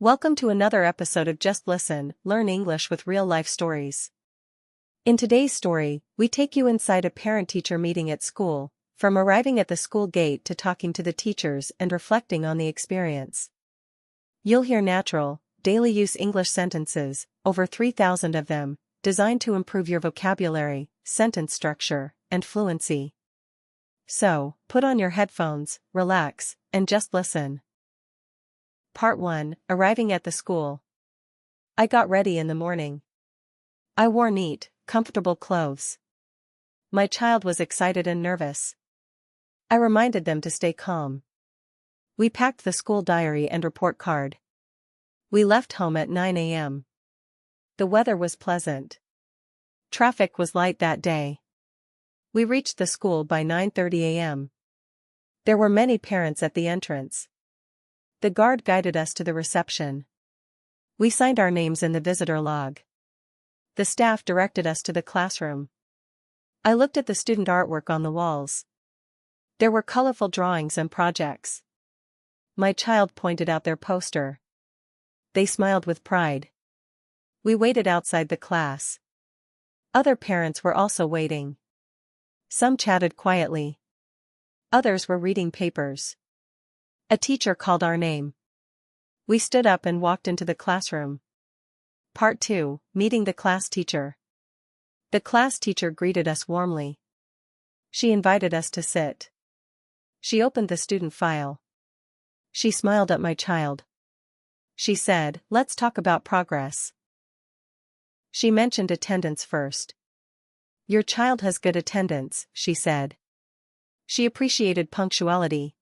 Welcome to another episode of Just Listen, Learn English with real-life stories. In today's story, we take you inside a parent-teacher meeting at school, from arriving at the school gate to talking to the teachers and reflecting on the experience. You'll hear natural, daily-use English sentences, over 3,000 of them, designed to improve your vocabulary, sentence structure, and fluency. So, put on your headphones, relax, and just listen. Part 1, Arriving at the School. I got ready in the morning. I wore neat, comfortable clothes. My child was excited and nervous. I reminded them to stay calm. We packed the school diary and report card. We left home at 9 a.m. The weather was pleasant. Traffic was light that day. We reached the school by 9:30 a.m. There were many parents at the entrance. The guard guided us to the reception. We signed our names in the visitor log. The staff directed us to the classroom. I looked at the student artwork on the walls. There were colorful drawings and projects. My child pointed out their poster. They smiled with pride. We waited outside the class. Other parents were also waiting. Some chatted quietly. Others were reading papers. A teacher called our name. We stood up and walked into the classroom. Part 2, Meeting the Class Teacher. The class teacher greeted us warmly. She invited us to sit. She opened the student file. She smiled at my child. She said, "Let's talk about progress." She mentioned attendance first. "Your child has good attendance," she said. She appreciated punctuality.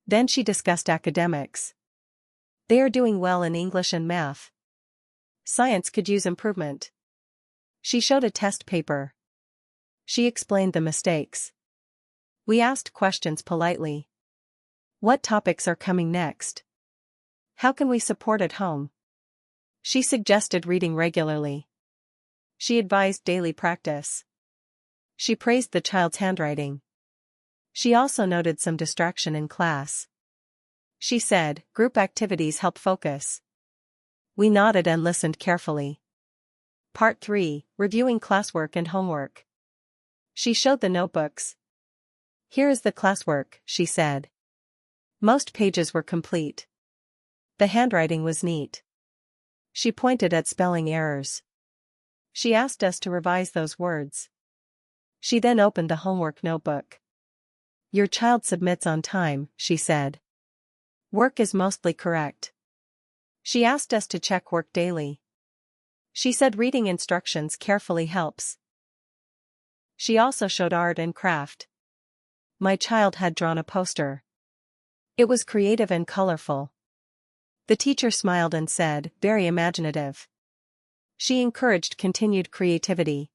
Then she discussed academics. "They are doing well in English and math. Science could use improvement." She showed a test paper. She explained the mistakes. We asked questions politely. What topics are coming next? How can we support at home? She suggested reading regularly. She advised daily practice. She praised the child's handwriting. She also noted some distraction in class. She said, "Group activities help focus." We nodded and listened carefully. Part 3, Reviewing classwork and homework. She showed the notebooks. "Here is the classwork," she said. Most pages were complete. The handwriting was neat. She pointed at spelling errors. She asked us to revise those words. She then opened the homework notebook. "Your child submits on time," she said. "Work is mostly correct." She asked us to check work daily. She said reading instructions carefully helps. She also showed art and craft. My child had drawn a poster. It was creative and colorful. The teacher smiled and said, "Very imaginative." She encouraged continued creativity.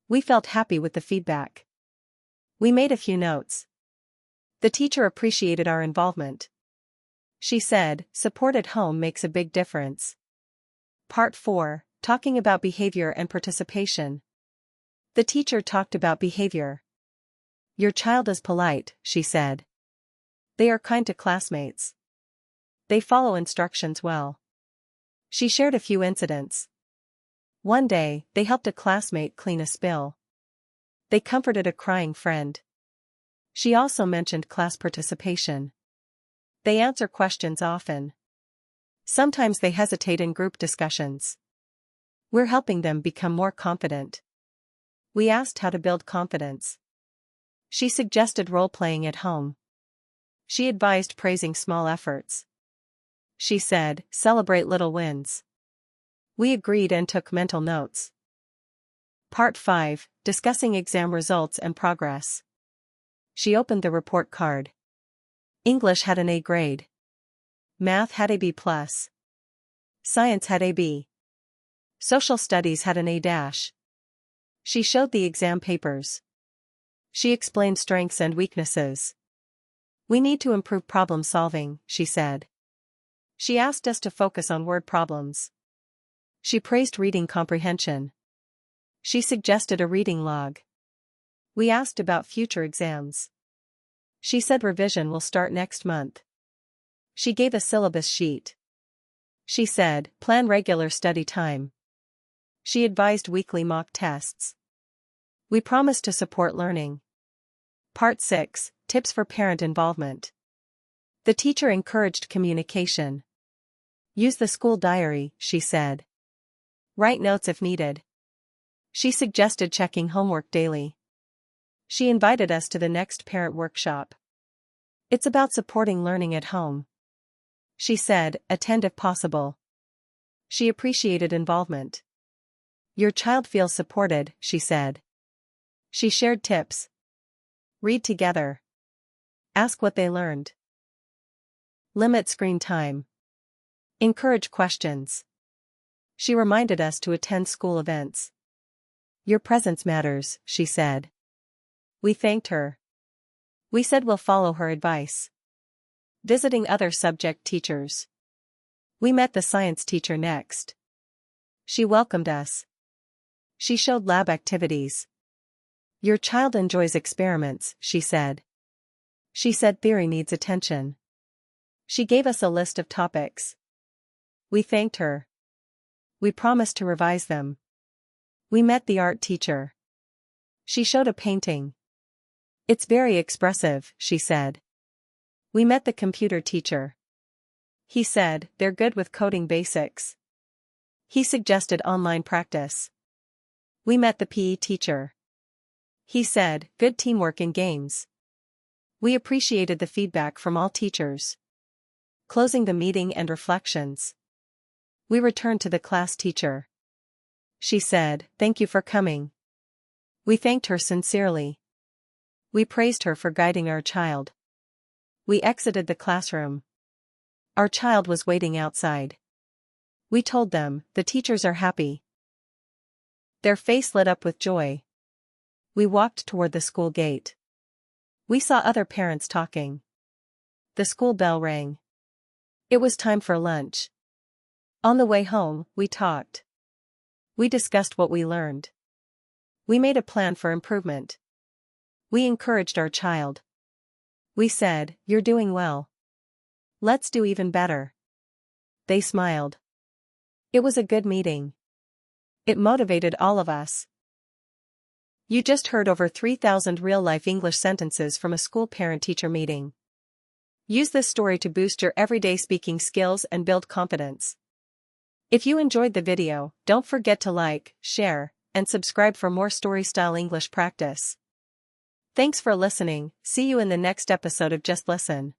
We felt happy with the feedback. We made a few notes. The teacher appreciated our involvement. She said, "Support at home makes a big difference." Part 4, Talking about behavior and participation. The teacher talked about behavior. "Your child is polite," she said. "They are kind to classmates. They follow instructions well." She shared a few incidents. One day, they helped a classmate clean a spill. They comforted a crying friend. She also mentioned class participation. They answer questions often. Sometimes they hesitate in group discussions. We're helping them become more confident. We asked how to build confidence. She suggested role-playing at home. She advised praising small efforts. She said, "Celebrate little wins." We agreed and took mental notes. Part 5, Discussing exam results and progress. She opened the report card. English had an A grade. Math had a B+. Science had a B. Social studies had an A-. She showed the exam papers. She explained strengths and weaknesses. "We need to improve problem solving," she said. She asked us to focus on word problems. She praised reading comprehension. She suggested a reading log. We asked about future exams. She said revision will start next month. She gave a syllabus sheet. She said, plan regular study time. She advised weekly mock tests. We promised to support learning. Part 6, Tips for Parent Involvement. The teacher encouraged communication. Use the school diary, she said. Write notes if needed. She suggested checking homework daily. She invited us to the next parent workshop. It's about supporting learning at home. She said, attend if possible. She appreciated involvement. Your child feels supported, she said. She shared tips. Read together. Ask what they learned. Limit screen time. Encourage questions. She reminded us to attend school events. Your presence matters, she said. We thanked her. We said we'll follow her advice. Visiting other subject teachers. We met the science teacher next. She welcomed us. She showed lab activities. Your child enjoys experiments, she said. She said theory needs attention. She gave us a list of topics. We thanked her. We promised to revise them. We met the art teacher. She showed a painting. It's very expressive, she said. We met the computer teacher. He said, they're good with coding basics. He suggested online practice. We met the PE teacher. He said, good teamwork in games. We appreciated the feedback from all teachers. Closing the meeting and reflections. We returned to the class teacher. She said, thank you for coming. We thanked her sincerely. We praised her for guiding our child. We exited the classroom. Our child was waiting outside. We told them, the teachers are happy. Their face lit up with joy. We walked toward the school gate. We saw other parents talking. The school bell rang. It was time for lunch. On the way home, we talked. We discussed what we learned. We made a plan for improvement. We encouraged our child. We said, you're doing well. Let's do even better. They smiled. It was a good meeting. It motivated all of us. You just heard over 3,000 real-life English sentences from a school parent-teacher meeting. Use this story to boost your everyday speaking skills and build confidence. If you enjoyed the video, don't forget to like, share, and subscribe for more story-style English practice. Thanks for listening. See you in the next episode of Just Listen.